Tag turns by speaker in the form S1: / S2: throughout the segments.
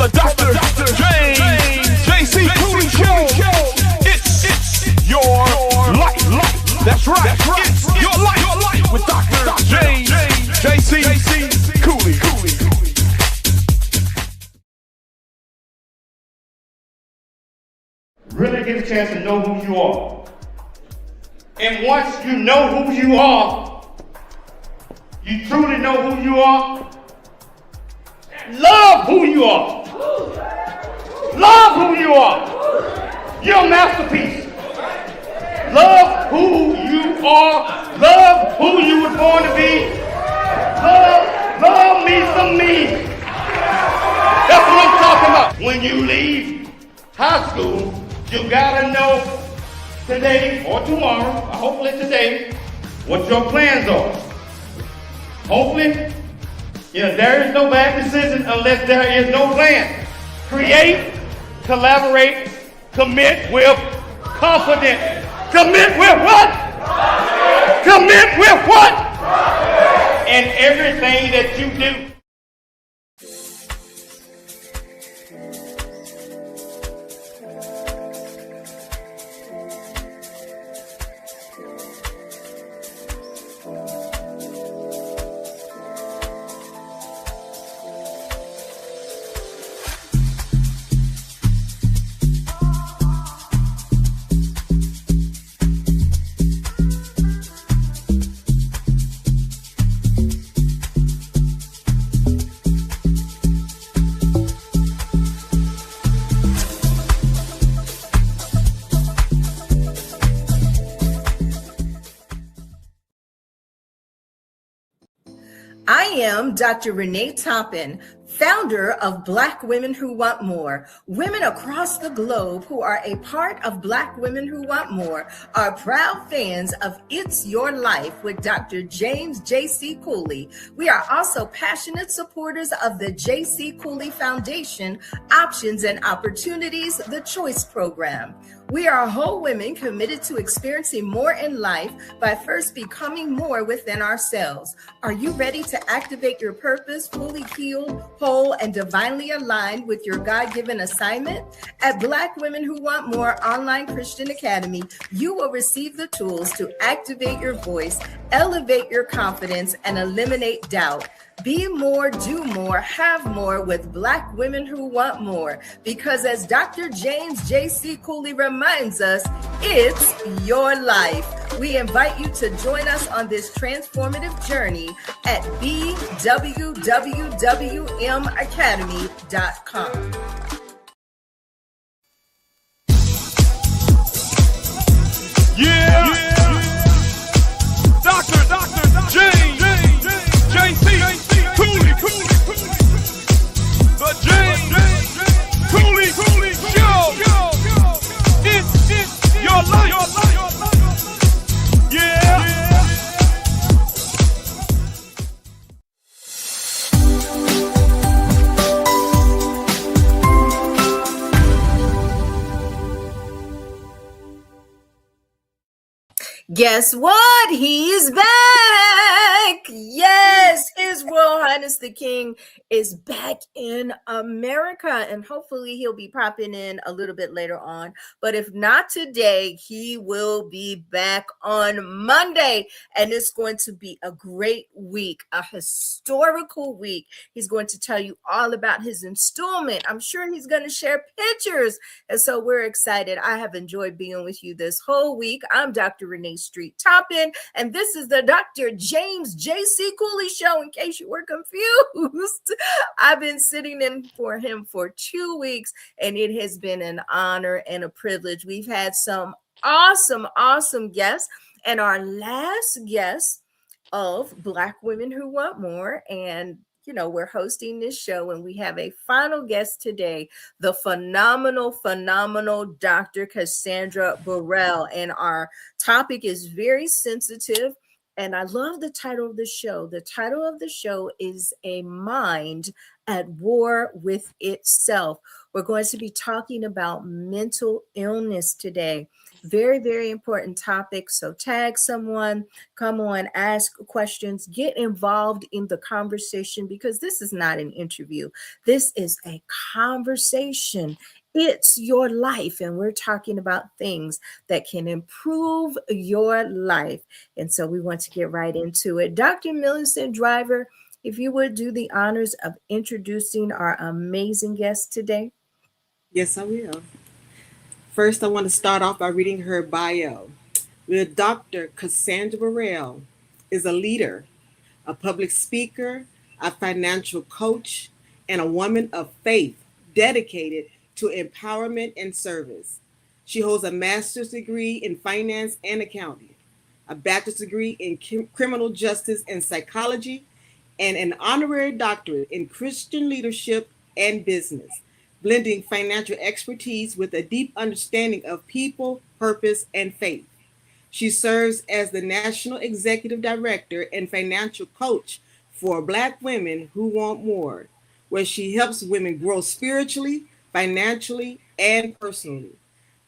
S1: the Dr. James J.C. Cooley Show. It's your life. That's right. It's your life with Dr. James J.C. Cooley.
S2: Really get a chance to know who you are. And once you know who you are, you truly know who you are, love who you are. Love who you are. You're a masterpiece. Love who you are. Love who you were born to be. Love me some me. That's what I'm talking about. When you leave high school, you gotta know today or tomorrow, or hopefully today, what your plans are. Hopefully, there is no bad decision unless there is no plan. Create, collaborate, commit with confidence. Commit with what? Commit with what? In everything that you do.
S3: I am Dr. Renee Toppin, founder of Black Women Who Want More. Women across the globe who are a part of Black Women Who Want More are proud fans of It's Your Life with Dr. James J.C. Cooley. We are also passionate supporters of the J.C. Cooley Foundation Options and Opportunities, the Choice Program. We are whole women committed to experiencing more in life by first becoming more within ourselves. Are you ready to activate your purpose, fully healed, whole, and divinely aligned with your God-given assignment? At Black Women Who Want More Online Christian Academy, you will receive the tools to activate your voice, elevate your confidence, and eliminate doubt. Be more, do more, have more with Black Women Who Want More. Because as Dr. James J.C. Cooley reminds us, it's your life. We invite you to join us on this transformative journey at bwwmacademy.com.
S1: Yeah. Dr. James J.C. Cooley. The James Cooley Show. It's your life. Yeah.
S3: Guess what? He's back. Yes, His Royal Highness the King is back in America, and hopefully he'll be popping in a little bit later on. But if not today, he will be back on Monday, and it's going to be a great week, a historical week. He's going to tell you all about his installment. I'm sure he's going to share pictures, and so we're excited. I have enjoyed being with you this whole week. I'm Dr. Renee Street Toppin, and this is the Dr. James J.C. Cooley Show, in case you were confused. I've been sitting in for him for 2 weeks, and it has been an honor and a privilege. We've had some awesome guests, and our last guest of Black Women Who Want More, and we're hosting this show, and we have a final guest today, the phenomenal Dr. Cassandra Burrell. And our topic is very sensitive, and I love the title of the show. The title of the show is A Mind at War with Itself. We're going to be talking about mental illness today. Very, very important topic. So tag someone, come on, ask questions, get involved in the conversation, because this is not an interview. This is a conversation. It's your life, and we're talking about things that can improve your life. And so we want to get right into it. Dr. Millicent Driver, if you would do the honors of introducing our amazing guest today.
S4: Yes, I will. First, I want to start off by reading her bio. Dr. Cassandra Burrell is a leader, a public speaker, a financial coach, and a woman of faith dedicated to empowerment and service. She holds a master's degree in finance and accounting, a bachelor's degree in criminal justice and psychology, and an honorary doctorate in Christian leadership and business, blending financial expertise with a deep understanding of people, purpose, and faith. She serves as the National Executive Director and Financial Coach for Black Women Who Want More, where she helps women grow spiritually, financially, and personally.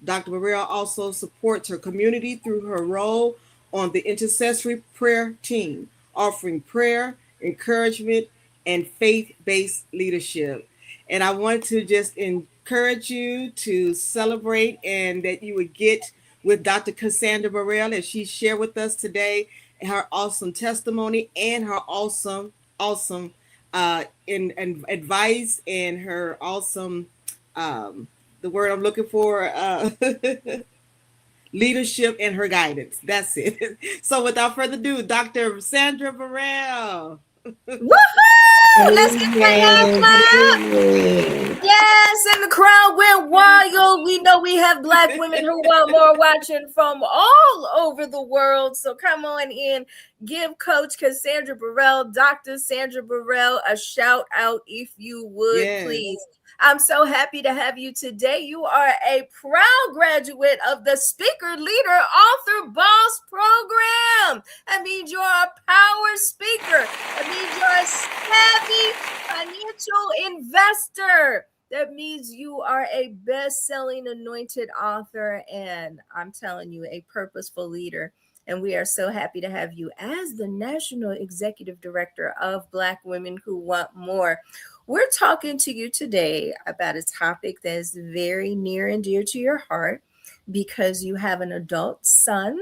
S4: Dr. Burrell also supports her community through her role on the Intercessory Prayer Team, offering prayer, encouragement, and faith-based leadership. And I want to just encourage you to celebrate and that you would get with Dr. Cassandra Burrell as she shared with us today her awesome testimony and her awesome in advice and her awesome the word I'm looking for leadership and her guidance. That's it. So without further ado, Dr. Sandra Burrell.
S3: Woohoo! Let's get that hand clap. Yes, and the crowd went wild. We know we have Black women who want more watching from all over the world. So come on in, give Coach Cassandra Burrell, Dr. Sandra Burrell, a shout out if you would, yes, please. I'm so happy to have you today. You are a proud graduate of the Speaker, Leader, Author, Boss program. That means you're a power speaker. That means you're a savvy financial investor. That means you are a best-selling anointed author, and I'm telling you, a purposeful leader. And we are so happy to have you as the National Executive Director of Black Women Who Want More. We're talking to you today about a topic that is very near and dear to your heart because you have an adult son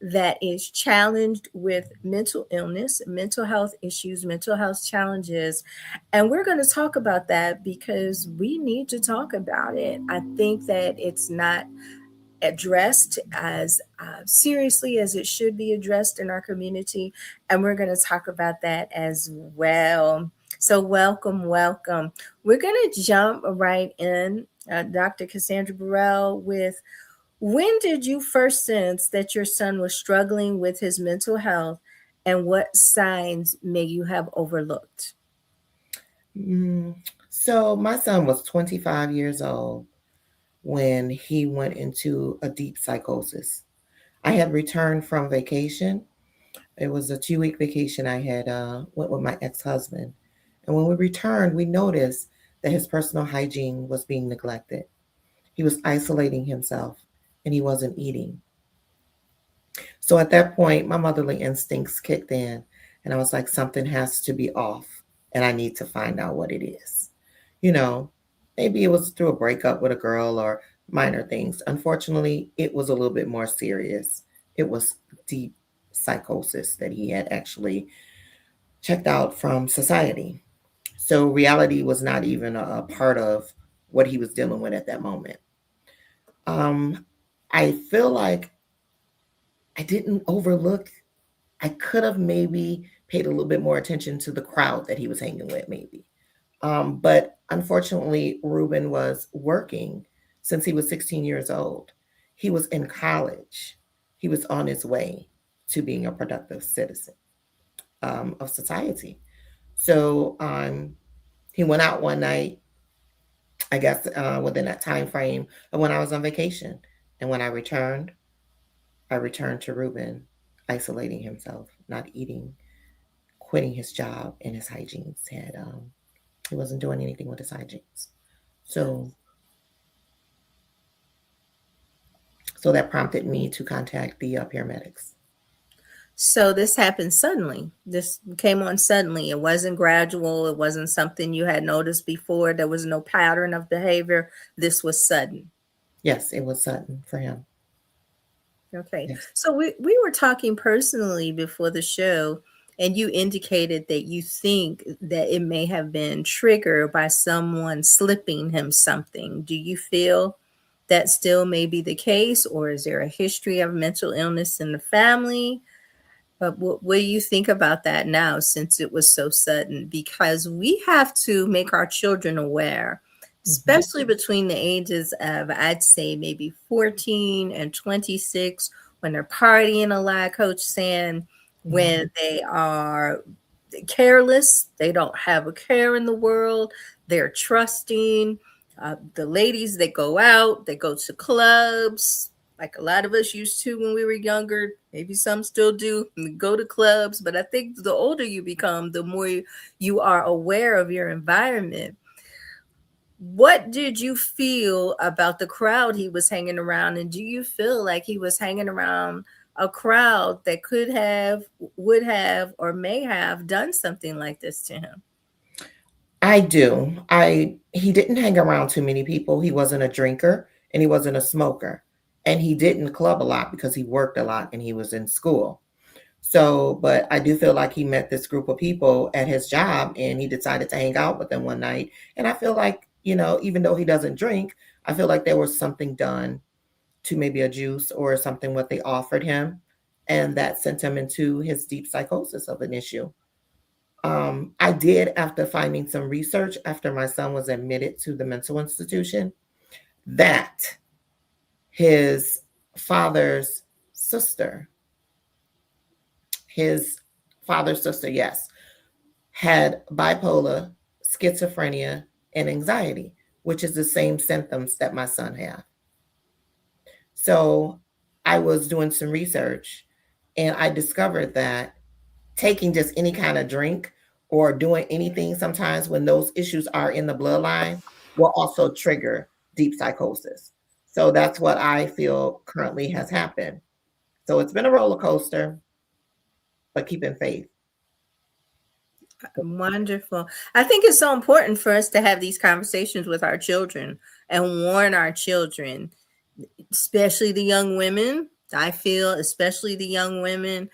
S3: that is challenged with mental illness, mental health issues, mental health challenges. And we're going to talk about that because we need to talk about it. I think that it's not addressed as seriously as it should be addressed in our community. And we're going to talk about that as well. So welcome. We're going to jump right in, Dr. Cassandra Burrell, with when did you first sense that your son was struggling with his mental health, and what signs may you have overlooked?
S5: So my son was 25 years old when he went into a deep psychosis. I had returned from vacation. It was a 2-week vacation I had went with my ex-husband. And when we returned, we noticed that his personal hygiene was being neglected. He was isolating himself and he wasn't eating. So at that point, my motherly instincts kicked in and I was like, something has to be off and I need to find out what it is. You know, maybe it was through a breakup with a girl or minor things. Unfortunately, it was a little bit more serious. It was deep psychosis that he had actually checked out from society. So reality was not even a part of what he was dealing with at that moment. I feel like I didn't overlook. I could have maybe paid a little bit more attention to the crowd that he was hanging with, maybe. But unfortunately, Ruben was working since he was 16 years old. He was in college. He was on his way to being a productive citizen of society. So he went out one night, I guess within that time frame of when I was on vacation. And when I returned to Ruben isolating himself, not eating, quitting his job, and his hygienes had he wasn't doing anything with his hygienes. So So that prompted me to contact the paramedics.
S3: So this happened suddenly. This came on suddenly. It wasn't gradual. It wasn't something you had noticed before. There was no pattern of behavior. This was sudden.
S5: Yes, it was sudden for him.
S3: Okay.
S5: Yes.
S3: So we were talking personally before the show, and you indicated that you think that it may have been triggered by someone slipping him something. Do you feel that still may be the case, or is there a history of mental illness in the family? But what do you think about that now, since it was so sudden? Because we have to make our children aware, especially between the ages of, I'd say, maybe 14 and 26, when they're partying a lot, Coach Sand, when they are careless, they don't have a care in the world, they're trusting. The ladies that go out, they go to clubs, like a lot of us used to when we were younger. Maybe some still do, go to clubs. But I think the older you become, the more you are aware of your environment. What did you feel about the crowd he was hanging around? And do you feel like he was hanging around a crowd that could have, would have, or may have done something like this to him?
S5: I do. He didn't hang around too many people. He wasn't a drinker and he wasn't a smoker. And he didn't club a lot because he worked a lot and he was in school. So, but I do feel like he met this group of people at his job and he decided to hang out with them one night. And I feel like, even though he doesn't drink, I feel like there was something done to maybe a juice or something what they offered him. And that sent him into his deep psychosis of an issue. I did, after finding some research, after my son was admitted to the mental institution, that his father's sister, yes, had bipolar, schizophrenia, and anxiety, which is the same symptoms that my son had. So I was doing some research and I discovered that taking just any kind of drink or doing anything sometimes when those issues are in the bloodline will also trigger deep psychosis. So that's what I feel currently has happened. So it's been a roller coaster, but keeping faith.
S3: Wonderful. I think it's so important for us to have these conversations with our children and warn our children, especially the young women. I feel, especially the young women,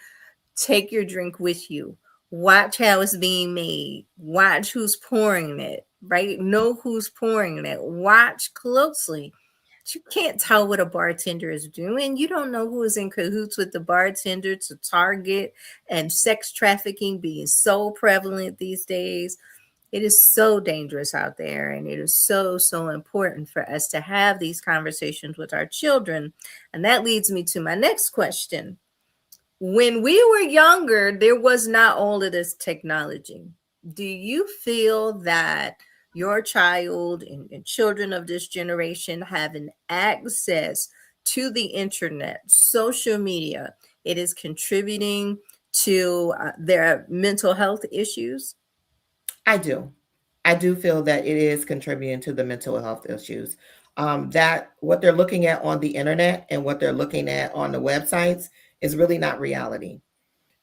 S3: take your drink with you. Watch how it's being made. Watch who's pouring it, right? Know who's pouring it. Watch closely. You can't tell what a bartender is doing. You don't know who is in cahoots with the bartender to target, and sex trafficking being so prevalent these days. It is so dangerous out there, and it is so, so important for us to have these conversations with our children. And that leads me to my next question. When we were younger, there was not all of this technology. Do you feel that your child and children of this generation having access to the internet, social media, it is contributing to their mental health issues?
S5: I do. I do feel that it is contributing to the mental health issues. That what they're looking at on the internet and what they're looking at on the websites is really not reality.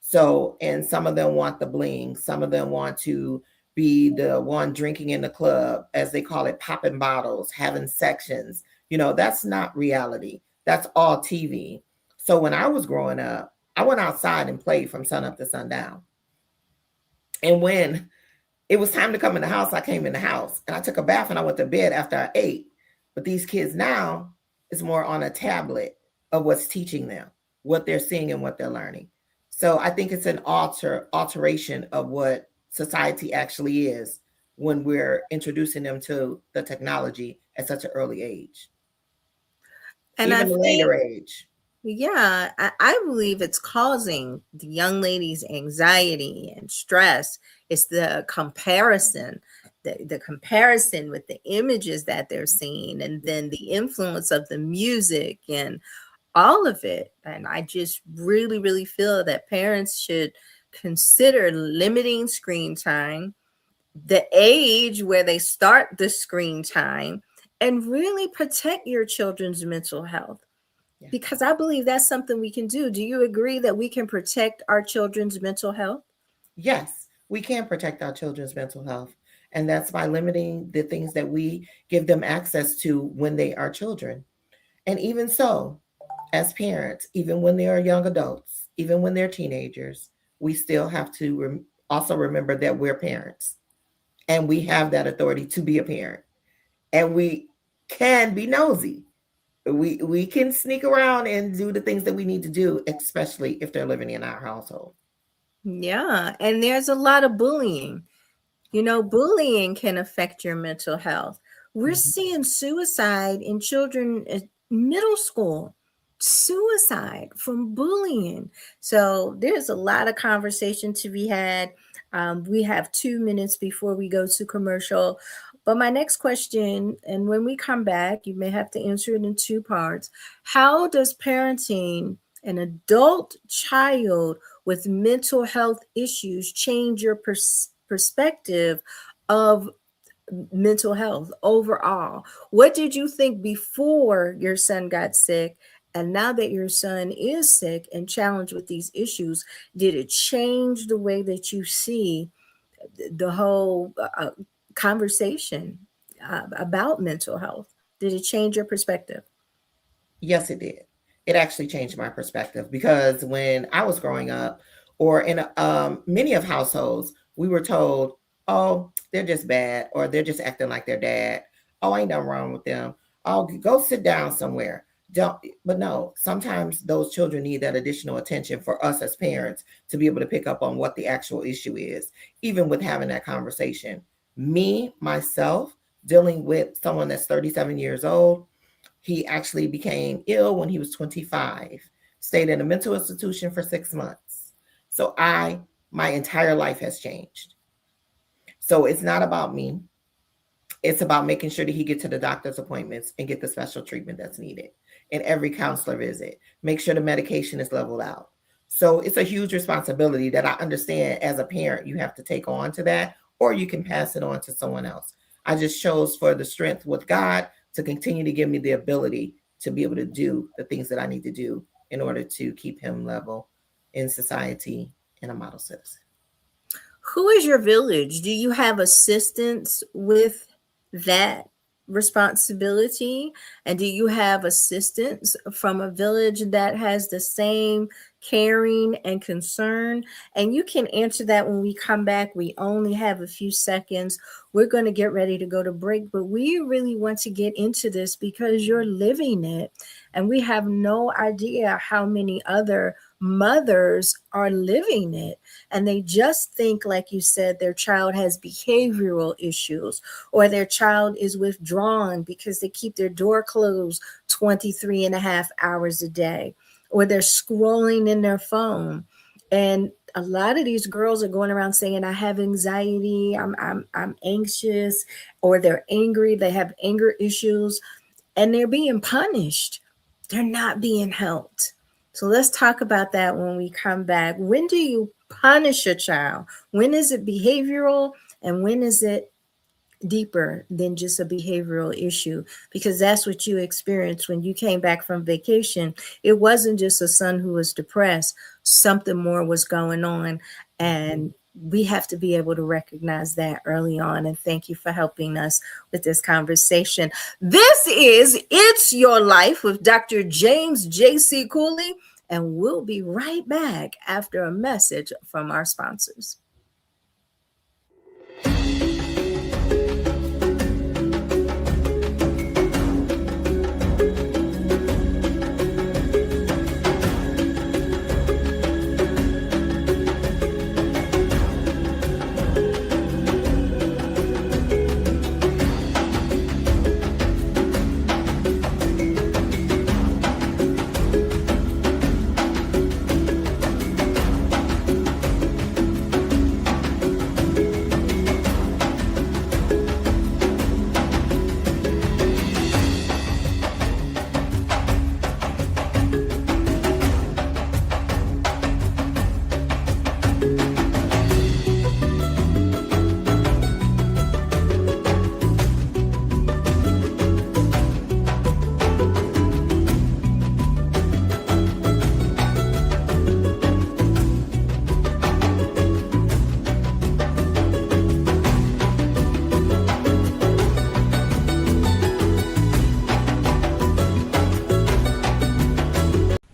S5: So, and some of them want the bling. Some of them want to be the one drinking in the club, as they call it, popping bottles, having sections. That's not reality. That's all TV. So when I was growing up, I went outside and played from sun up to sundown. And when it was time to come in the house, I came in the house and I took a bath and I went to bed after I ate. But these kids now, is more on a tablet of what's teaching them, what they're seeing and what they're learning. So I think it's an alteration of what society actually is when we're introducing them to the technology at such an early age. And even a later age.
S3: Yeah, I believe it's causing the young ladies anxiety and stress. It's the comparison, the comparison with the images that they're seeing, and then the influence of the music and all of it. And I just really, really feel that parents should consider limiting screen time, the age where they start the screen time, and really protect your children's mental health. because I believe that's something we can do. Do you agree that we can protect our children's mental health?
S5: Yes, we can protect our children's mental health. And that's by limiting the things that we give them access to when they are children. And even so, as parents, even when they are young adults, even when they're teenagers, we still have to also remember that we're parents and we have that authority to be a parent. And we can be nosy. We can sneak around and do the things that we need to do, especially if they're living in our household.
S3: Yeah, and there's a lot of bullying. You know, bullying can affect your mental health. We're seeing suicide in children at middle school, suicide from bullying. So there's a lot of conversation to be had. We have 2 minutes before we go to commercial. But my next question, and when we come back, you may have to answer it in 2 parts. How does parenting an adult child with mental health issues change your perspective of mental health overall? What did you think before your son got sick? And now that your son is sick and challenged with these issues, did it change the way that you see the whole conversation about mental health? Did it change your perspective?
S5: Yes, it did. It actually changed my perspective because when I was growing up, or in many of households, we were told, oh, they're just bad, or they're just acting like their dad. Oh, ain't nothing wrong with them. Oh, go sit down somewhere. But no, sometimes those children need that additional attention for us as parents to be able to pick up on what the actual issue is, even with having that conversation. Me, myself, dealing with someone that's 37 years old, he actually became ill when he was 25, stayed in a mental institution for 6 months. So my entire life has changed. So it's not about me. It's about making sure that he get to the doctor's appointments and get the special treatment that's needed. And every counselor visit, make sure the medication is leveled out. So it's a huge responsibility that I understand as a parent, you have to take on to that, or you can pass it on to someone else. I just chose for the strength with God to continue to give me the ability to be able to do the things that I need to do in order to keep him level in society and a model citizen.
S3: Who is your village? Do you have assistance with that responsibility? And do you have assistance from a village that has the same caring and concern? And you can answer that when we come back. We only have a few seconds. We're going to get ready to go to break, but we really want to get into this because you're living it. And we have no idea how many other mothers are living it. And they just think, like you said, their child has behavioral issues, or their child is withdrawn because they keep their door closed 23 and a half hours a day, or they're scrolling in their phone. And a lot of these girls are going around saying, I have anxiety, I'm anxious, or they're angry, they have anger issues, and they're being punished. They're not being helped. So let's talk about that when we come back. When do you punish a child? When is it behavioral, and when is it deeper than just a behavioral issue? Because that's what you experienced when you came back from vacation. It wasn't just a son who was depressed. Something more was going on, and we have to be able to recognize that early on. And thank you for helping us with this conversation. This is It's Your Life with Dr. James J.C. Cooley, and we'll be right back after a message from our sponsors.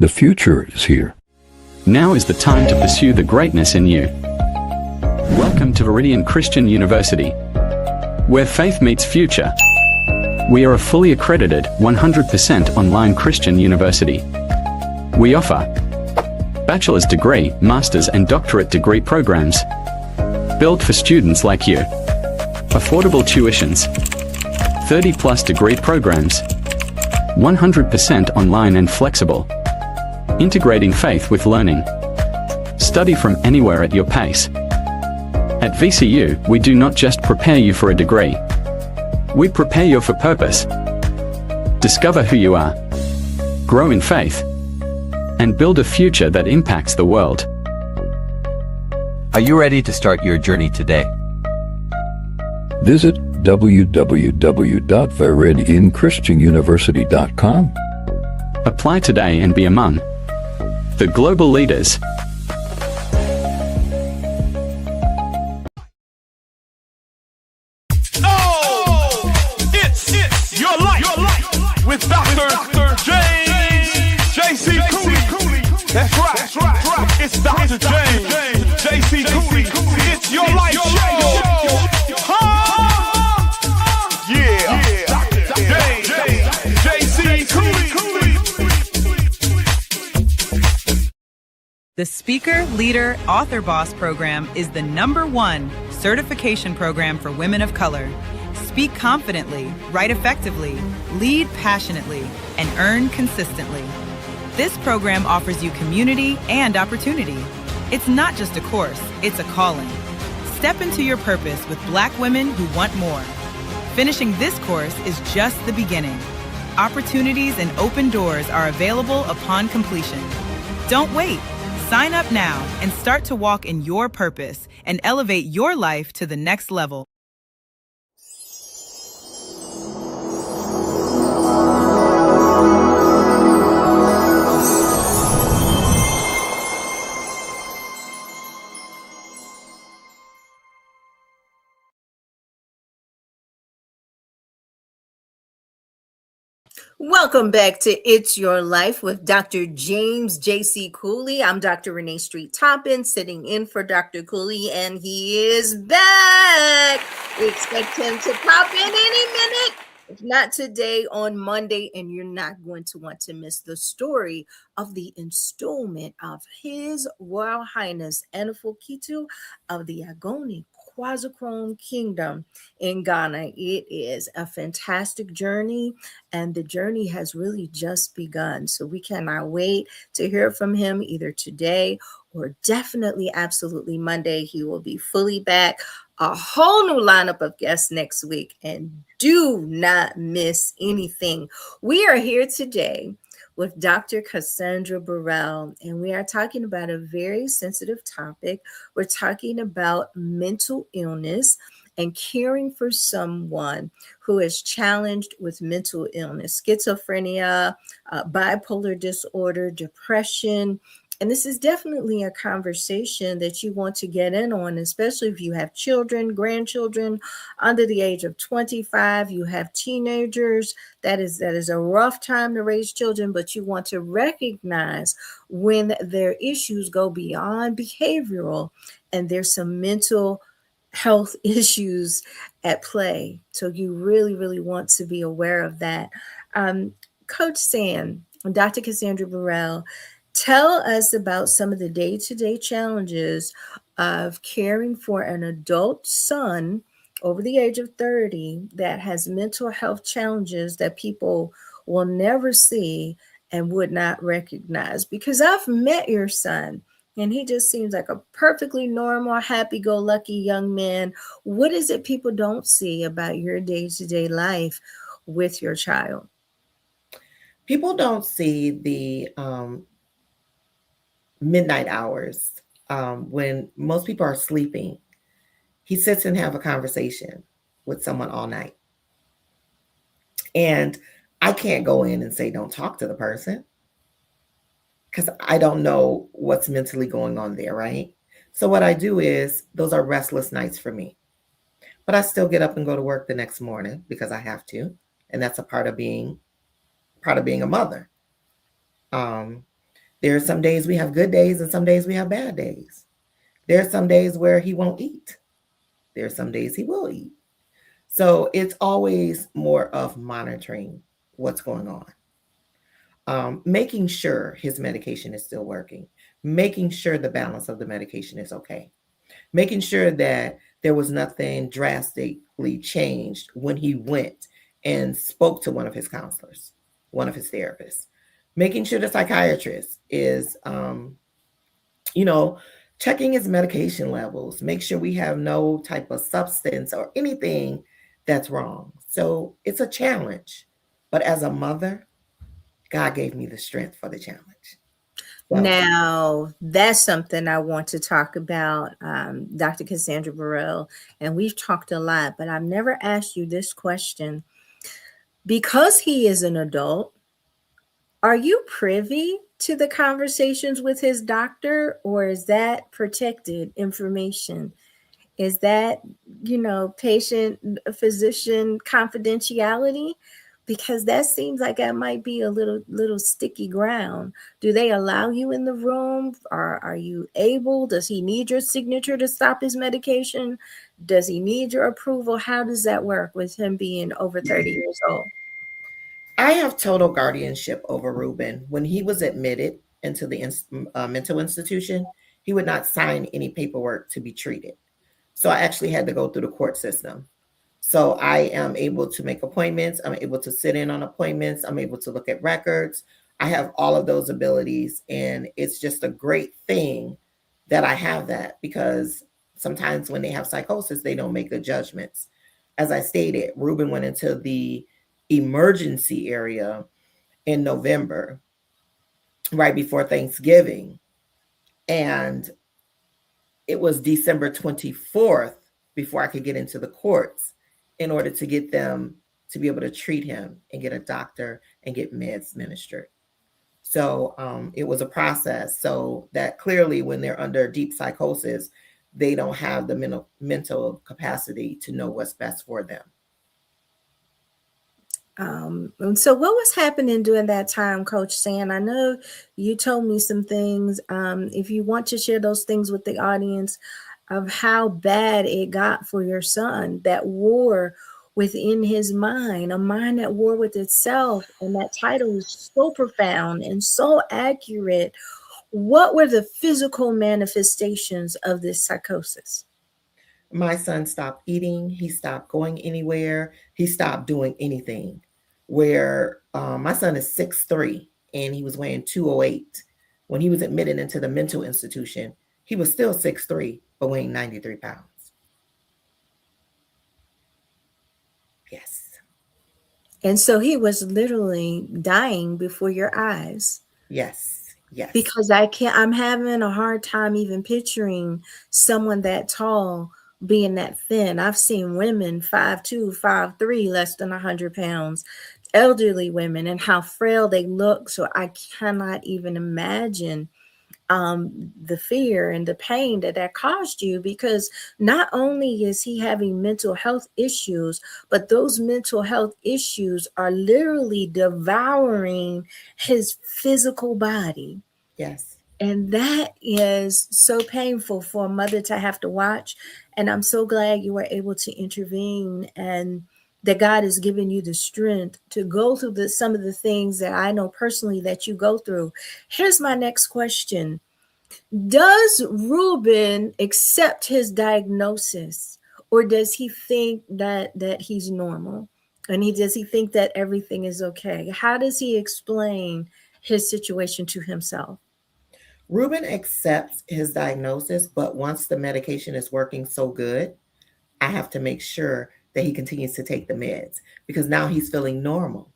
S6: The future is here.
S7: Now is the time to pursue the greatness in you. Welcome to Viridian Christian University, where faith meets future. We are a fully accredited, 100% online Christian university. We offer bachelor's degree, master's and doctorate degree programs, built for students like you. Affordable tuitions, 30+ degree programs, 100% online and flexible. Integrating faith with learning. Study from anywhere at your pace. At VCU, we do not just prepare you for a degree. We prepare you for purpose. Discover who you are, grow in faith, and build a future that impacts the world.
S8: Are you ready to start your journey today?
S6: Visit www.viridianchristianuniversity.com.
S7: Apply today and be among the global leaders.
S1: Oh, it's your life with Dr. James J.C. Cooley. That's right. It's Dr. James J.C. Cooley. It's your life show. Yeah. James J.C. Cooley.
S9: The Speaker, Leader, Author Boss program is the #1 certification program for women of color. Speak confidently, write effectively, lead passionately, and earn consistently. This program offers you community and opportunity. It's not just a course, it's a calling. Step into your purpose with Black women who want more. Finishing this course is just the beginning. Opportunities and open doors are available upon completion. Don't wait. Sign up now and start to walk in your purpose and elevate your life to the next level.
S3: Welcome back to It's Your Life with Dr. James J.C. Cooley. I'm Dr. Renee Street Toppin, sitting in for Dr. Cooley, and he is back. We expect him to pop in any minute. If not today, on Monday, and you're not going to want to miss the story of the installment of His Royal Highness Enifokitu of the Agoni Kwazakron Kingdom in Ghana. It is a fantastic journey, and the journey has really just begun. So we cannot wait to hear from him either today or definitely, absolutely Monday. He will be fully back. A whole new lineup of guests next week, and do not miss anything. We are here today with Dr. Cassandra Burrell, and we are talking about a very sensitive topic. We're talking about mental illness and caring for someone who is challenged with mental illness, schizophrenia, bipolar disorder, depression. And this is definitely a conversation that you want to get in on, especially if you have children, grandchildren under the age of 25, you have teenagers. That is a rough time to raise children, but you want to recognize when their issues go beyond behavioral and there's some mental health issues at play. So you really, really want to be aware of that. Coach Sam, Dr. Cassandra Burrell, tell us about some of the day-to-day challenges of caring for an adult son over the age of 30 that has mental health challenges that people will never see and would not recognize. Because I've met your son, and he just seems like a perfectly normal, happy-go-lucky young man. What is it people don't see about your day-to-day life with your child?
S5: People don't see the midnight hours when most people are sleeping. He sits and have a conversation with someone all night. And I can't go in and say, don't talk to the person, because I don't know what's mentally going on there, right? So what I do is, those are restless nights for me. But I still get up and go to work the next morning because I have to. And that's a part of being a mother. There are some days we have good days and some days we have bad days. There are some days where he won't eat. There are some days he will eat. So it's always more of monitoring what's going on. Making sure his medication is still working, making sure the balance of the medication is okay, making sure that there was nothing drastically changed when he went and spoke to one of his counselors, one of his therapists, making sure the psychiatrist is, checking his medication levels, make sure we have no type of substance or anything that's wrong. So it's a challenge. But as a mother, God gave me the strength for the challenge. So,
S3: now, that's something I want to talk about, Dr. Cassandra Burrell. And we've talked a lot, but I've never asked you this question. Because he is an adult, are you privy to the conversations with his doctor, or is that protected information? Is that, patient physician confidentiality? Because that seems like that might be a little sticky ground. Do they allow you in the room? Are you able? Does he need your signature to stop his medication? Does he need your approval? How does that work with him being over 30 years old?
S5: I have total guardianship over Ruben. When he was admitted into the mental institution, he would not sign any paperwork to be treated. So I actually had to go through the court system. So I am able to make appointments. I'm able to sit in on appointments. I'm able to look at records. I have all of those abilities. And it's just a great thing that I have that, because sometimes when they have psychosis, they don't make the judgments. As I stated, Ruben went into the emergency area in November, right before Thanksgiving. And it was December 24th before I could get into the courts in order to get them to be able to treat him and get a doctor and get meds administered. So it was a process. So that clearly when they're under deep psychosis, they don't have the mental capacity to know what's best for them.
S3: And so what was happening during that time, Coach San? I know you told me some things. If you want to share those things with the audience of how bad it got for your son, that war within his mind, a mind at war with itself. And that title is so profound and so accurate. What were the physical manifestations of this psychosis?
S5: My son stopped eating. He stopped going anywhere. He stopped doing anything. Where my son is 6'3", and he was weighing 208. When he was admitted into the mental institution, he was still 6'3", but weighing 93 pounds. Yes.
S3: And so he was literally dying before your eyes.
S5: Yes. Yes.
S3: Because I'm having a hard time even picturing someone that tall being that thin. I've seen women 5'2", 5'3", less than 100 pounds, elderly women, and how frail they look. So I cannot even imagine the fear and the pain that caused you, because not only is he having mental health issues, but those mental health issues are literally devouring his physical body.
S5: Yes.
S3: And that is so painful for a mother to have to watch. And I'm so glad you were able to intervene, and that God has given you the strength to go through some of the things that I know personally that you go through. Here's my next question. Does Ruben accept his diagnosis, or does he think that he's normal? And does he think that everything is okay? How does he explain his situation to himself?
S5: Ruben accepts his diagnosis, but once the medication is working so good, I have to make sure that he continues to take the meds, because now he's feeling normal.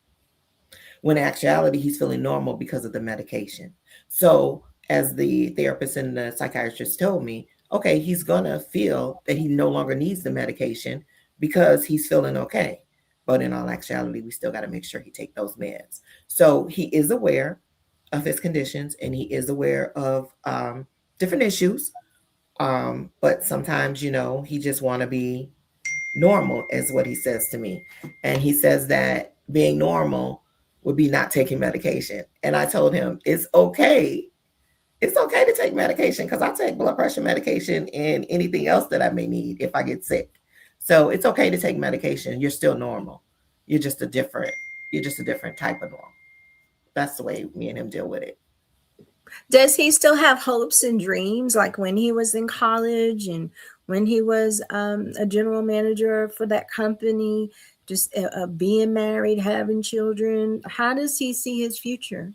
S5: When in actuality, he's feeling normal because of the medication. So as the therapist and the psychiatrist told me, okay, he's going to feel that he no longer needs the medication because he's feeling okay. But in all actuality, we still got to make sure he take those meds. So he is aware of his conditions, and he is aware of different issues. But sometimes, he just want to be normal, is what he says to me. And he says that being normal would be not taking medication. And I told him it's okay it's okay to take medication because I take blood pressure medication and anything else that I may need if I get sick. So it's okay to take medication. You're still normal. You're just a different type of normal. That's the way me and him deal with it.
S3: Does he still have hopes and dreams like when he was in college and when he was a general manager for that company, just being married, having children? How does he see his future?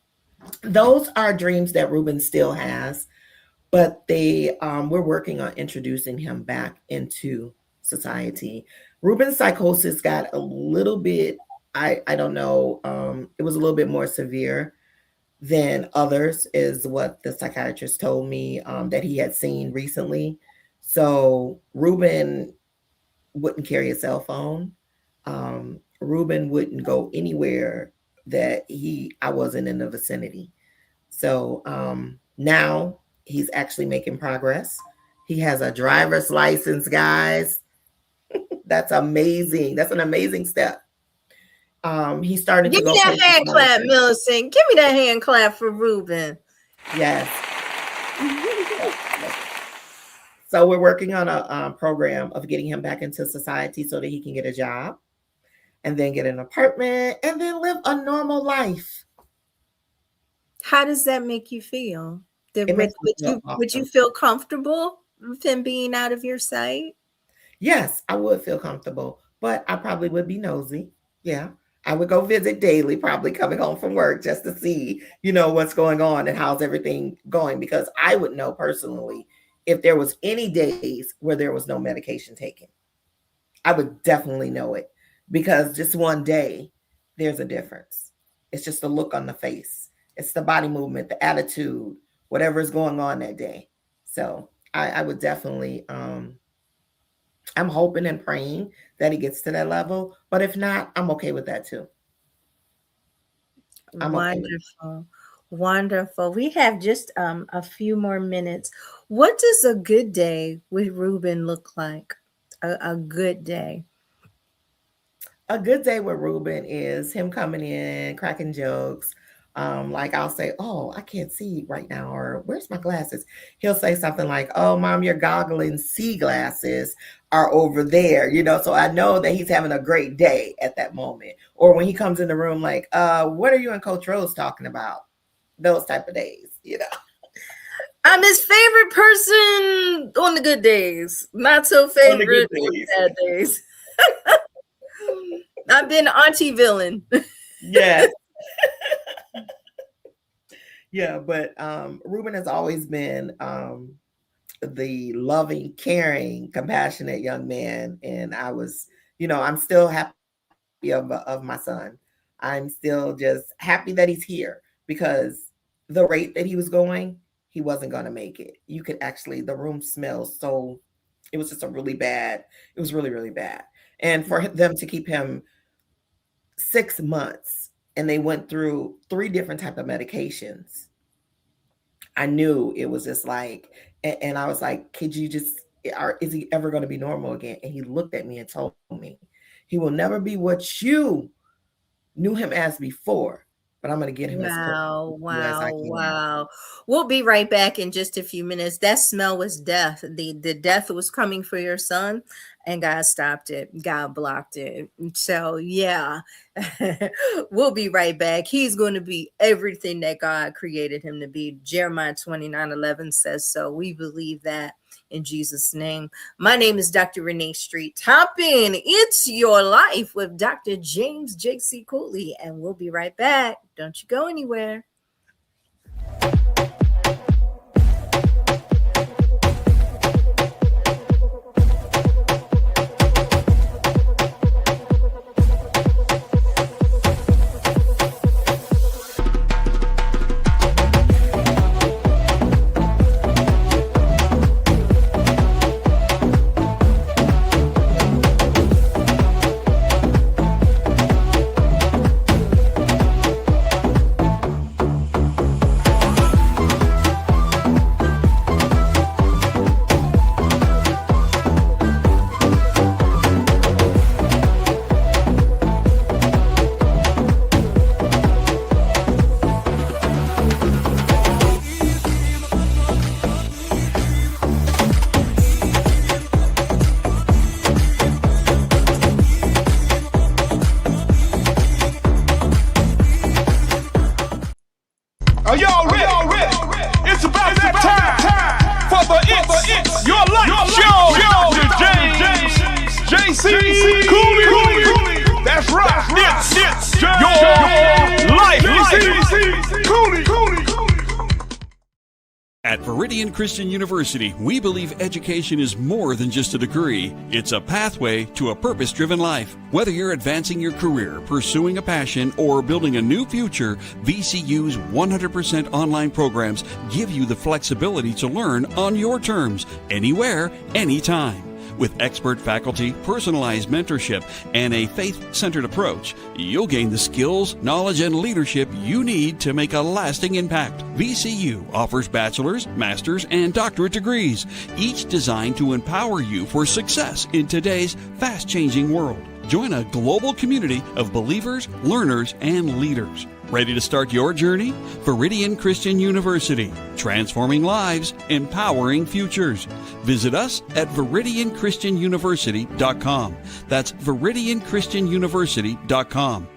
S5: Those are dreams that Ruben still has, but we're working on introducing him back into society. Ruben's psychosis got a little bit, I don't know, it was a little bit more severe than others, is what the psychiatrist told me that he had seen recently. So Ruben wouldn't carry a cell phone. Ruben wouldn't go anywhere that I wasn't in the vicinity. So now he's actually making progress. He has a driver's license, guys. That's amazing. That's an amazing step. He started
S3: Give
S5: to go.
S3: Give me that hand clap, Millicent. Give me that hand clap for Ruben.
S5: Yes. So we're working on a program of getting him back into society so that he can get a job and then get an apartment and then live a normal life.
S3: How does that make you feel? Would you feel comfortable with him being out of your sight?
S5: Yes, I would feel comfortable, but I probably would be nosy. Yeah. I would go visit daily, probably coming home from work just to see, what's going on and how's everything going, because I would know personally if there was any days where there was no medication taken. I would definitely know it, because just one day, there's a difference. It's just the look on the face. It's the body movement, the attitude, whatever is going on that day. So I would definitely, I'm hoping and praying that he gets to that level, but if not, I'm okay with that too.
S3: Wonderful. Wonderful. We have just a few more minutes. What does a good day with Ruben look like? A good day.
S5: A good day with Ruben is him coming in, cracking jokes. Like I'll say, "Oh, I can't see right now," or "Where's my glasses?" He'll say something like, "Oh, Mom, your goggling sea glasses are over there," so I know that he's having a great day at that moment. Or when he comes in the room, like, "What are you and Coach Rose talking about?" Those type of days,
S3: I'm his favorite person on the good days, not so favorite on the bad days. I've been auntie villain.
S5: Yes. Yeah, but Ruben has always been the loving, caring, compassionate young man. And I was, I'm still happy of my son. I'm still just happy that he's here, because the rate that he was going, he wasn't going to make it. You could actually, the room smells so, it was just really, really bad. And for them to keep him 6 months, and they went through 3 different types of medications, I knew it was just like, and I was like, could you just, is he ever going to be normal again? And he looked at me and told me, he will never be what you knew him as before, but I'm going to get him as close as I can.
S3: Wow. We'll be right back in just a few minutes. That smell was death. The death was coming for your son, and God stopped it. God blocked it. So yeah, we'll be right back. He's going to be everything that God created him to be. Jeremiah 29:11 says so. We believe that in Jesus' name. My name is Dr. Renee Street. Hop in. It's your life with Dr. James J.C. Cooley, and we'll be right back. Don't you go anywhere.
S1: JC Cooley. That's right. It's your life. Cooley.
S6: At Viridian Christian University, we believe education is more than just a degree. It's a pathway to a purpose-driven life. Whether you're advancing your career, pursuing a passion, or building a new future, VCU's 100% online programs give you the flexibility to learn on your terms, anywhere, anytime. With expert faculty, personalized mentorship, and a faith-centered approach, you'll gain the skills, knowledge, and leadership you need to make a lasting impact. VCU offers bachelor's, master's, and doctorate degrees, each designed to empower you for success in today's fast-changing world. Join a global community of believers, learners, and leaders. Ready to start your journey? Viridian Christian University, transforming lives, empowering futures. Visit us at ViridianChristianUniversity.com. That's ViridianChristianUniversity.com.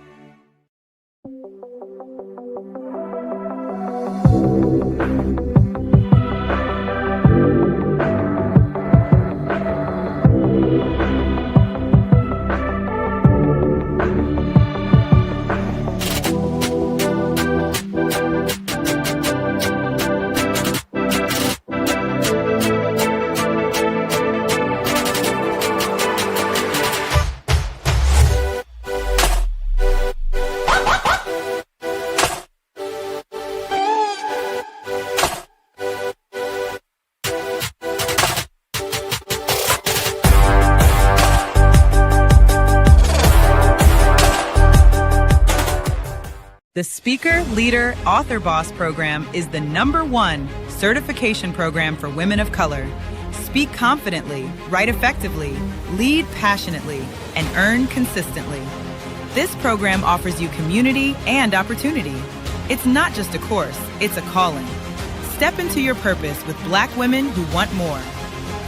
S9: The Speaker, Leader, Author Boss program is the #1 certification program for women of color. Speak confidently, write effectively, lead passionately, and earn consistently. This program offers you community and opportunity. It's not just a course, it's a calling. Step into your purpose with Black women who want more.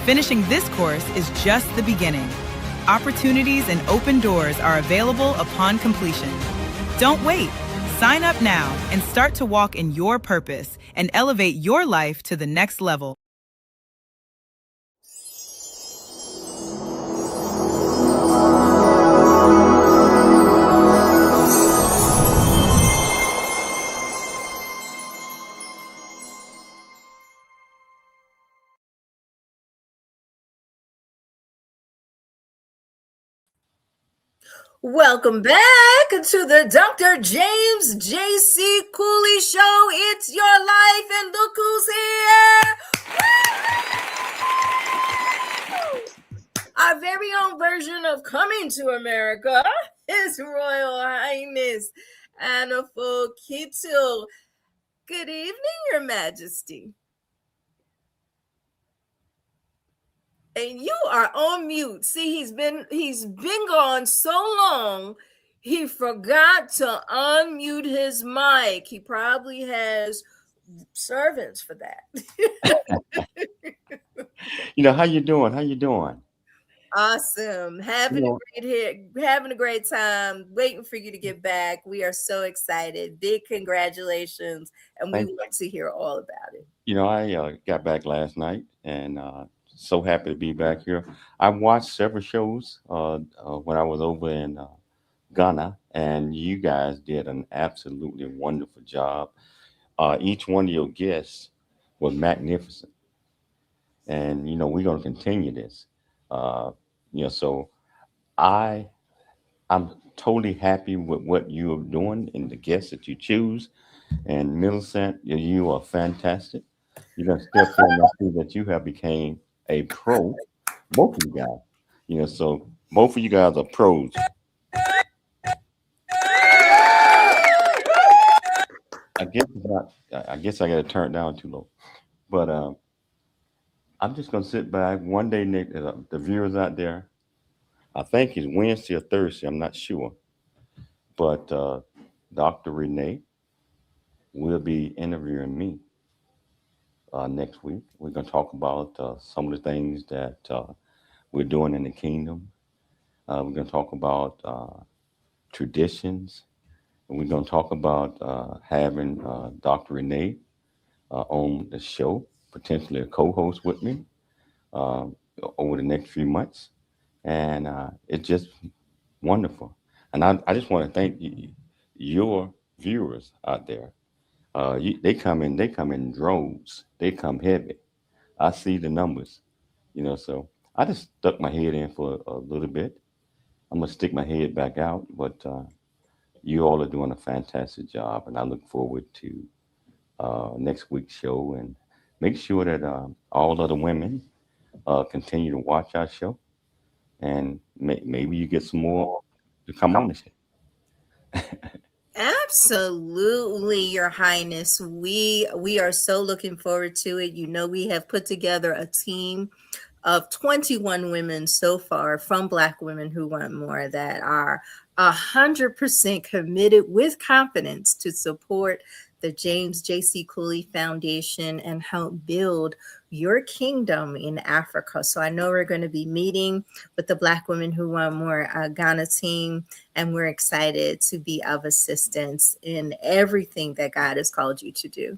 S9: Finishing this course is just the beginning. Opportunities and open doors are available upon completion. Don't wait. Sign up now and start to walk in your purpose and elevate your life to the next level.
S3: Welcome back to the Dr. James J.C. Cooley Show. It's your life, and look who's here. Our very own version of Coming to America, His Royal Highness Anna Fokito. Good evening, Your Majesty. And you are on mute. See, he's been gone so long, he forgot to unmute his mic. He probably has servants for that.
S2: How you doing?
S3: Awesome. Having a great time. Waiting for you to get back. We are so excited. Big congratulations, and we want to hear all about it.
S2: I got back last night, and so happy to be back here. I watched several shows when I was over in Ghana, and you guys did an absolutely wonderful job. Each one of your guests was magnificent, and we're going to continue this. So I'm totally happy with what you are doing and the guests that you choose. And Millicent, you are fantastic. You're going to step in and see that you have became a pro. Both of you guys, so both of you guys are pros. I guess I got to turn it down too low, but I'm just gonna sit back one day. Nick, the viewers out there, I think it's Wednesday or Thursday. I'm not sure, but Dr. Renee will be interviewing me next week. We're gonna talk about some of the things that we're doing in the kingdom. We're gonna talk about traditions. We're going to talk about having Dr. Renee on the show, potentially a co-host with me over the next few months.
S10: and it's just wonderful. And I just want to thank your viewers out there. They come in droves. They come heavy. I see the numbers, So I just stuck my head in for a little bit. I'm gonna stick my head back out, but you all are doing a fantastic job, and I look forward to next week's show. And make sure that all other women continue to watch our show, and maybe you get some more to come on the show.
S3: Absolutely, Your Highness. We are so looking forward to it. We have put together a team of 21 women so far from Black Women Who Want More that are 100% committed with confidence to support the James J.C. Cooley Foundation and help build your kingdom in Africa. So I know we're going to be meeting with the Black Women Who Want More Ghana team, and we're excited to be of assistance in everything that God has called you to do.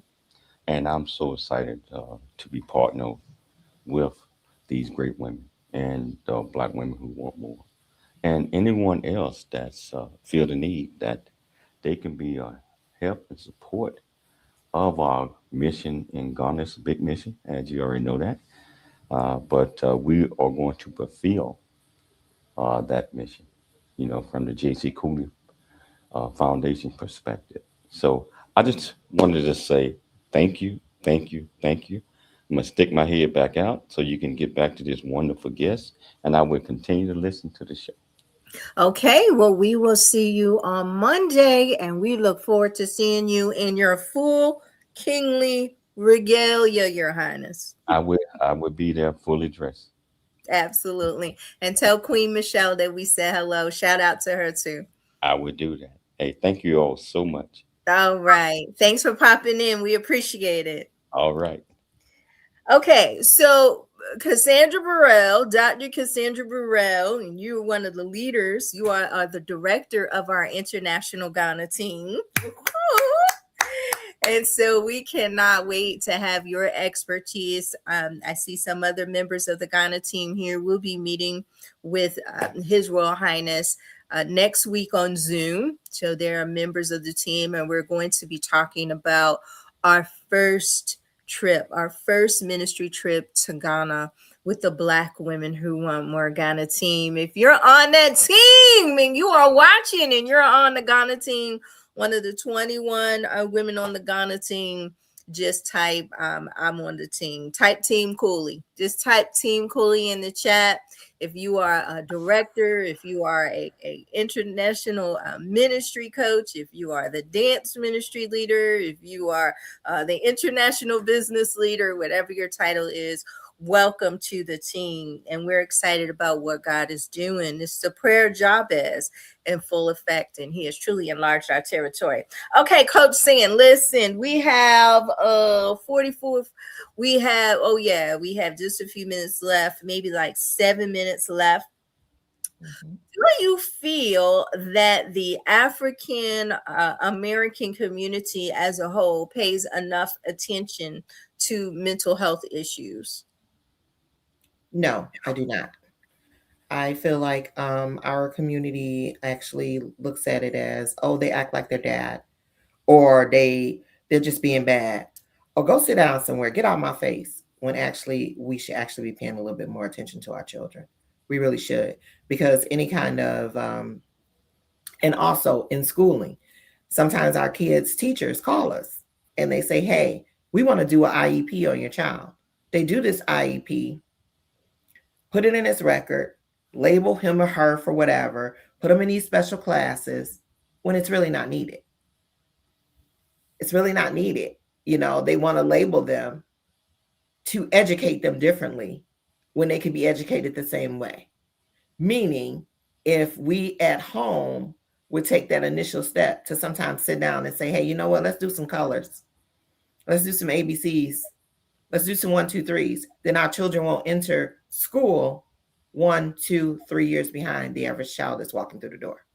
S10: And I'm so excited to be partnered with these great women and Black women who want more, and anyone else that's feel the need that they can be help and support of our mission in Ghana. It's a big mission, as you already know that. But we are going to fulfill that mission, from the J.C. Cooley Foundation perspective. So I just wanted to say thank you, thank you, thank you. I'm going to stick my head back out so you can get back to this wonderful guest, and I will continue to listen to the show.
S3: Okay, well, we will see you on Monday, and we look forward to seeing you in your full kingly regalia, Your Highness.
S10: I would be there fully dressed.
S3: Absolutely. And tell Queen Michelle that we said hello. Shout out to her too.
S10: I would do that. Hey, thank you all so much.
S3: All right. Thanks for popping in. We appreciate it.
S10: All right.
S3: Okay, so Cassandra Burrell, Dr. Cassandra Burrell, and you're one of the leaders. You are the director of our International Ghana team. And so we cannot wait to have your expertise. I see some other members of the Ghana team here. We'll be meeting with His Royal Highness next week on Zoom. So there are members of the team, and we're going to be talking about our first ministry trip to Ghana with the Black Women Who Want More Ghana team. If you're on that team and you are watching and you're on the Ghana team, one of the 21 women on the Ghana team, just type, I'm on the team. Type Team Cooley. Just type Team Cooley in the chat. If you are a director, if you are a international ministry coach, if you are the dance ministry leader, if you are the international business leader, whatever your title is, welcome to the team. And we're excited about what God is doing. This is the prayer job is in full effect, and he has truly enlarged our territory. Okay, Coach Sin, listen, we have 44. We have just a few minutes left, maybe like 7 minutes left. Mm-hmm. Do you feel that the African American community as a whole pays enough attention to mental health issues?
S5: No, I do not. I feel like our community actually looks at it as, oh, they act like their dad, or they're just being bad, or go sit down somewhere, get out of my face, when actually we should actually be paying a little bit more attention to our children. We really should, because any kind of, and also in schooling, sometimes our kids' teachers call us and they say, hey, we want to do an IEP on your child. They do this IEP, put it in his record, label him or her for whatever, put them in these special classes when it's really not needed. It's really not needed. They want to label them to educate them differently when they can be educated the same way. Meaning, if we at home would take that initial step to sometimes sit down and say, hey, you know what, let's do some colors. Let's do some ABCs. Let's do some 1, 2, 3s. Then our children won't enter school 1, 2, 3 years behind the average child that's walking through the door.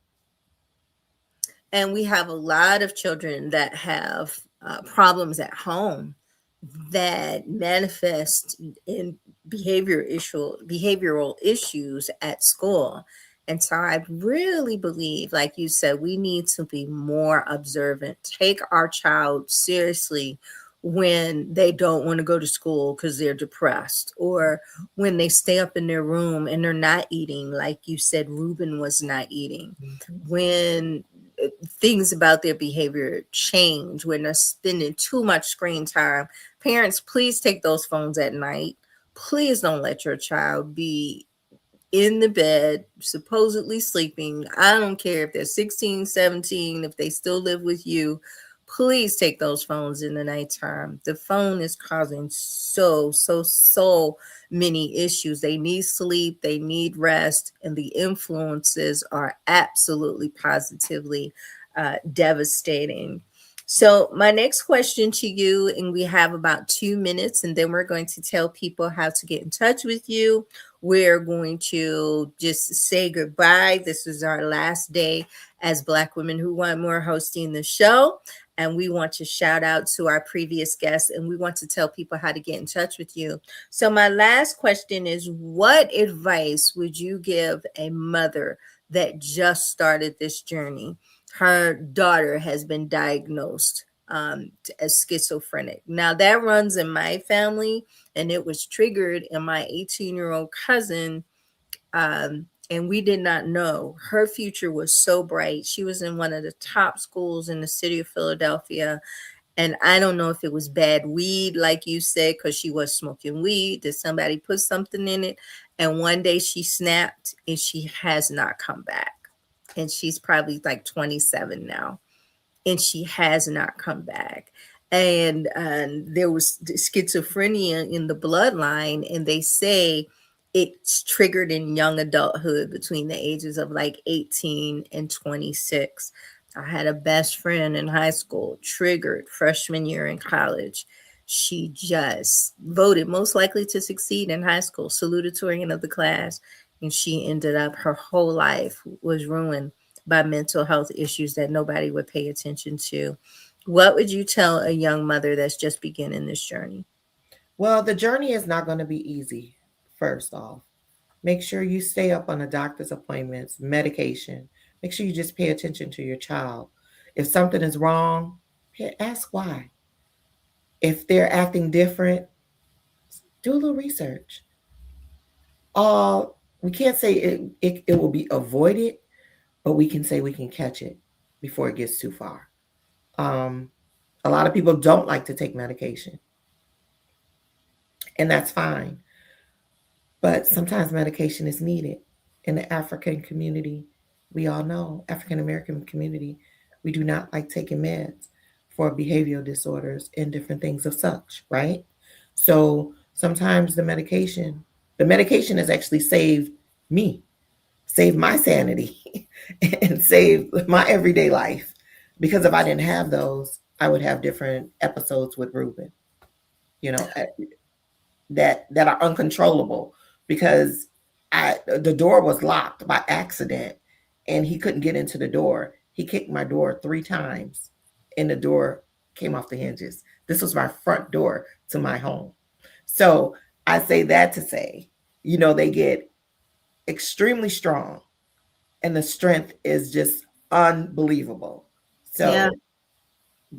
S3: And we have a lot of children that have problems at home. that manifest in behavioral issues at school. And so I really believe, like you said, we need to be more observant, take our child seriously when they don't want to go to school because they're depressed, or when they stay up in their room and they're not eating, like you said, Ruben was not eating, when things about their behavior change, when they're spending too much screen time. Parents, please take those phones at night. Please don't let your child be in the bed, supposedly sleeping. I don't care if they're 16, 17, if they still live with you. Please take those phones in the nighttime. The phone is causing so many issues. They need sleep, they need rest, and the influences are absolutely positively devastating. So, my next question to you, and we have about 2 minutes, and then we're going to tell people how to get in touch with you. We're going to just say goodbye. This is our last day as Black Women Who Want More hosting the show. And we want to shout out to our previous guests, and we want to tell people how to get in touch with you. So, my last question is, what advice would you give a mother that just started this journey? Her daughter has been diagnosed as schizophrenic. Now, that runs in my family, and it was triggered in my 18-year-old cousin. And we did not know. Her future was so bright. She was in one of the top schools in the city of Philadelphia. And I don't know if it was bad weed, like you said, because she was smoking weed. Did somebody put something in it? And one day she snapped, and she has not come back. And she's probably like 27 now, and she has not come back. And there was schizophrenia in the bloodline, and they say it's triggered in young adulthood between the ages of like 18 and 26. I had a best friend in high school, triggered freshman year in college. She just voted most likely to succeed in high school, salutatorian of the class, and she ended up, her whole life was ruined by mental health issues that nobody would pay attention to. What would you tell a young mother that's just beginning this journey?
S5: Well, the journey is not going to be easy, first off. Make sure you stay up on the doctor's appointments, medication. Make sure you just pay attention to your child. If something is wrong, ask why. If they're acting different, do a little research. We can't say it will be avoided, but we can say we can catch it before it gets too far. A lot of people don't like to take medication, and that's fine. But sometimes medication is needed. In the African community, we all know, African American community, we do not like taking meds for behavioral disorders and different things of such, right? So sometimes the medication has actually saved me, saved my sanity, and saved my everyday life. Because if I didn't have those, I would have different episodes with Ruben, that are uncontrollable, because the door was locked by accident and he couldn't get into the door. He kicked my door 3 times and the door came off the hinges. This was my front door to my home. So I say that to say, they get extremely strong and the strength is just unbelievable. So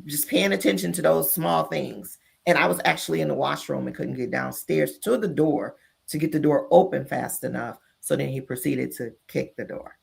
S5: just paying attention to those small things. And I was actually in the washroom and couldn't get downstairs to the door to get the door open fast enough. So then he proceeded to kick the door.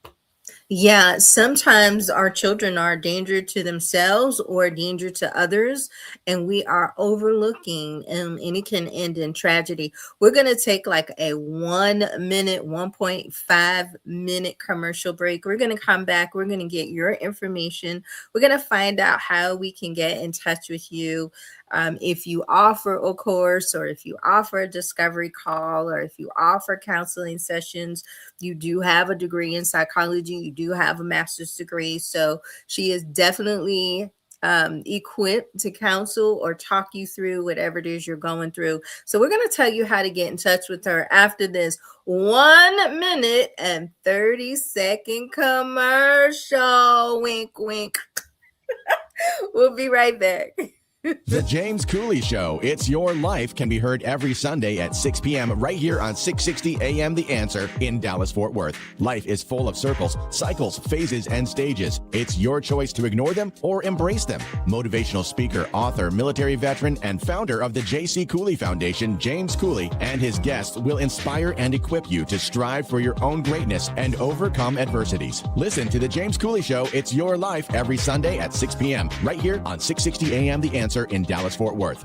S3: Yeah, sometimes our children are a danger to themselves or a danger to others, and we are overlooking, and it can end in tragedy. We're going to take like a 1 minute, 1.5 minute commercial break. We're going to come back. We're going to get your information. We're going to find out how we can get in touch with you. If you offer a course, or if you offer a discovery call, or if you offer counseling sessions, you do have a degree in psychology, you do have a master's degree. So she is definitely equipped to counsel or talk you through whatever it is you're going through. So we're going to tell you how to get in touch with her after this 1 minute and 30-second commercial. Wink, wink. We'll be right back.
S1: The James Cooley Show, It's Your Life, can be heard every Sunday at 6 p.m. right here on 660 AM The Answer in Dallas-Fort Worth. Life is full of circles, cycles, phases, and stages. It's your choice to ignore them or embrace them. Motivational speaker, author, military veteran, and founder of the J.C. Cooley Foundation, James Cooley, and his guests will inspire and equip you to strive for your own greatness and overcome adversities. Listen to The James Cooley Show, It's Your Life, every Sunday at 6 p.m. right here on 660 AM The Answer in Dallas-Fort Worth.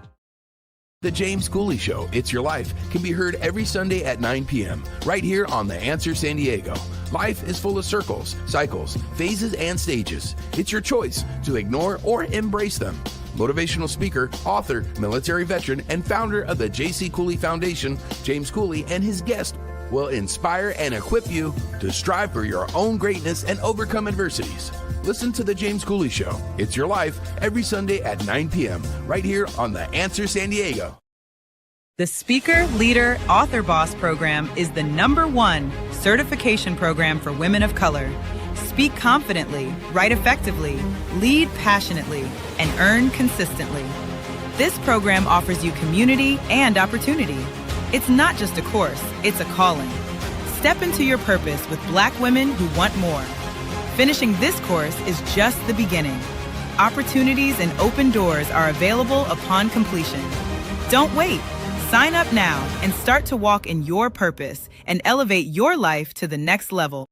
S11: The James Cooley Show, It's Your Life, can be heard every Sunday at 9 p.m. right here on The Answer San Diego. Life is full of circles, cycles, phases, and stages. It's your choice to ignore or embrace them. Motivational speaker, author, military veteran, and founder of the J.C. Cooley Foundation, James Cooley, and his guest will inspire and equip you to strive for your own greatness and overcome adversities. Listen to The James Cooley Show, It's Your Life, every Sunday at 9 p.m. right here on The Answer San Diego.
S9: The Speaker, Leader, Author Boss program is the #1 certification program for women of color. Speak confidently, write effectively, lead passionately, and earn consistently. This program offers you community and opportunity. It's not just a course, it's a calling. Step into your purpose with Black women who want more. Finishing this course is just the beginning. Opportunities and open doors are available upon completion. Don't wait. Sign up now and start to walk in your purpose and elevate your life to the next level.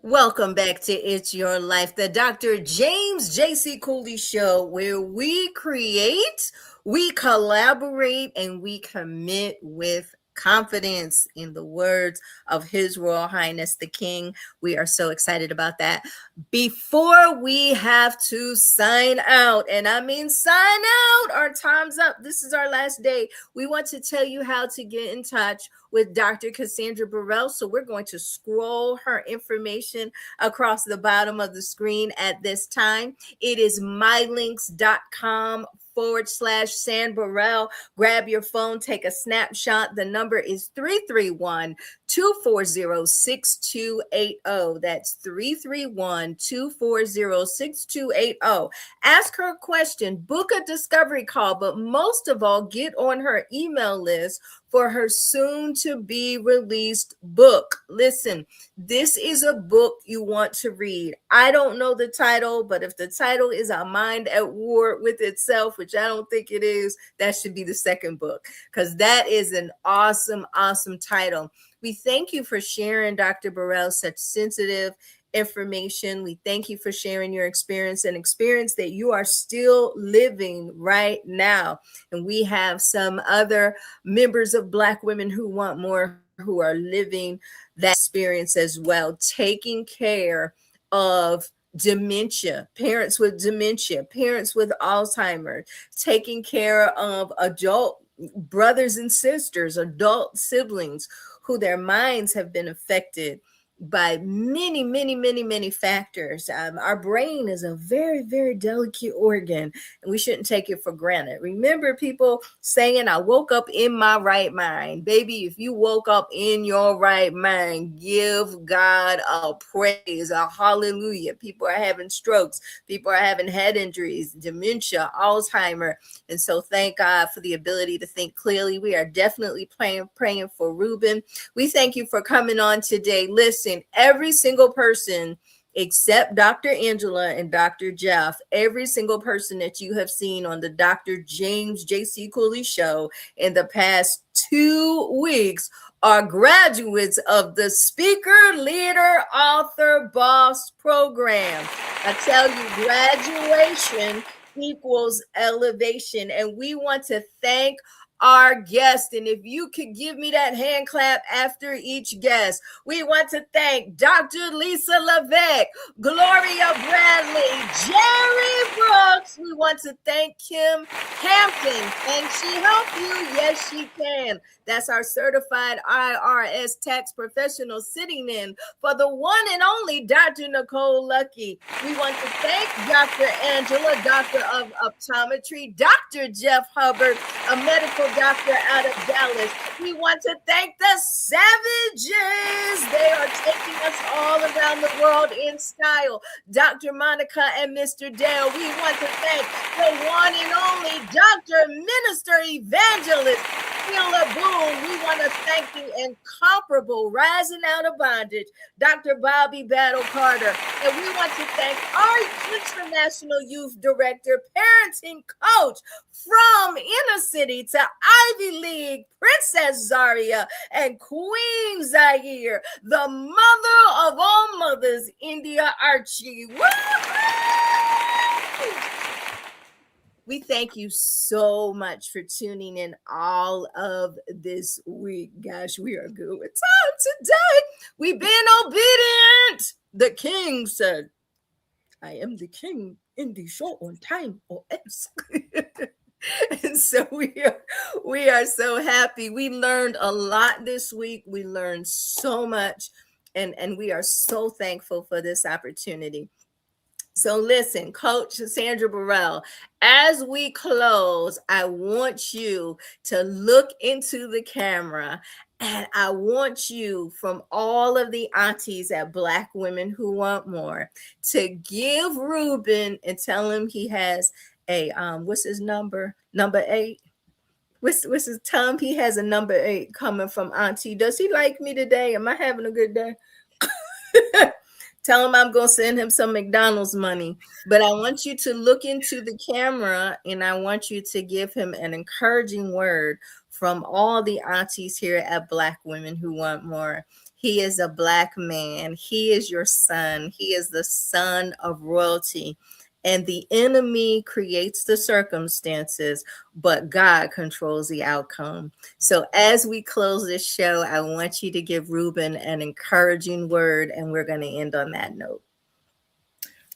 S3: Welcome back to It's Your Life, the Dr. James J.C. Cooley Show, where we create, we collaborate, and we commit with confidence, in the words of His Royal Highness the King. We are so excited about that. Before we have to sign out, and I mean sign out, our time's up. This is our last day. We want to tell you how to get in touch with Dr. Cassandra Burrell. So we're going to scroll her information across the bottom of the screen at this time. It is mylinks.com/San Burrell. Grab your phone, take a snapshot. The number is 331-240-6280. That's 331-240-6280. Ask her a question, book a discovery call, but most of all, get on her email list for her soon to be released book. Listen, this is a book you want to read. I don't know the title, but if the title is A Mind at War with Itself, which I don't think it is, that should be the second book, because that is an awesome, awesome title. We thank you for sharing, Dr. Burrell, such sensitive information. We thank you for sharing your experience, an experience that you are still living right now. And we have some other members of Black women who want more, who are living that experience as well, taking care of dementia, parents with dementia, parents with Alzheimer's, taking care of adult brothers and sisters, adult siblings who their minds have been affected by many, many, many, many factors. Our brain is a very, very delicate organ, and we shouldn't take it for granted. Remember people saying, I woke up in my right mind. Baby, if you woke up in your right mind, give God a praise, a hallelujah. People are having strokes. People are having head injuries, dementia, Alzheimer. And so thank God for the ability to think clearly. We are definitely praying for Ruben. We thank you for coming on today. Listen, every single person except Dr. Angela and Dr. Jeff, every single person that you have seen on the Dr. James J.C. Cooley Show in the past 2 weeks are graduates of the Speaker, Leader, Author, Boss program. I tell you, graduation equals elevation. And we want to thank our guest. And if you could give me that hand clap after each guest. We want to thank Dr. Lisa LeVec, Gloria Bradley, Jerry Brooks. We want to thank Kim Hampton. Can she help you? Yes, she can. That's our certified IRS tax professional sitting in for the one and only Dr. Nicole Lucky. We want to thank Dr. Angela, Doctor of Optometry, Dr. Jeff Hubbard, a medical doctor out of Dallas. We want to thank the Savages. They are taking us all around the world in style. Dr. Monica and Mr. Dale. We want to thank the one and only Dr. Minister Evangelist Sheila Boone. We want to thank the incomparable Rising Out of Bondage, Dr. Bobby Battle Carter. And we want to thank our International Youth Director, Parenting Coach from Inner City to Ivy League, Princess Zaria and Queen Zaire, the mother of all mothers, India Archie. Woo-hoo! We thank you so much for tuning in all of this week. Gosh, we are good with time today. We've been obedient. The king said, I am the king in the show on time or else. And so we are so happy. We learned a lot this week. We learned so much, and we are so thankful for this opportunity. So listen, Coach Cassandra Burrell, as we close, I want you to look into the camera, and I want you, from all of the aunties at Black Women Who Want More, to give Ruben and tell him he has a what's his number? Number 8. Tell him he has a number 8 coming from Auntie. Does he like me today? Am I having a good day? Tell him I'm going to send him some McDonald's money. But I want you to look into the camera, and I want you to give him an encouraging word from all the aunties here at Black Women Who Want More. He is a Black man. He is your son. He is the son of royalty. And the enemy creates the circumstances, but God controls the outcome. So as we close this show, I want you to give Ruben an encouraging word, and we're going to end on that note.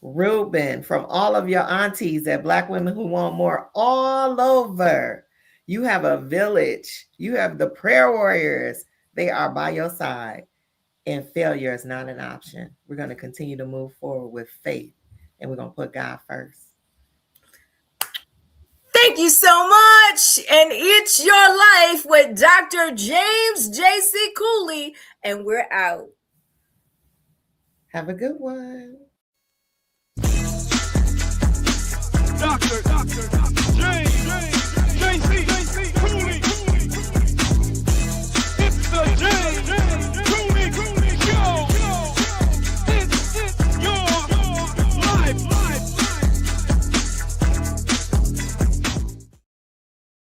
S5: Ruben, from all of your aunties at Black Women Who Want More all over, you have a village. You have the prayer warriors. They are by your side, and failure is not an option. We're going to continue to move forward with faith. And we're going to put God first.
S3: Thank you so much. And it's your life with Dr. James J.C. Cooley. And we're out.
S5: Have a good one.
S1: Doctor.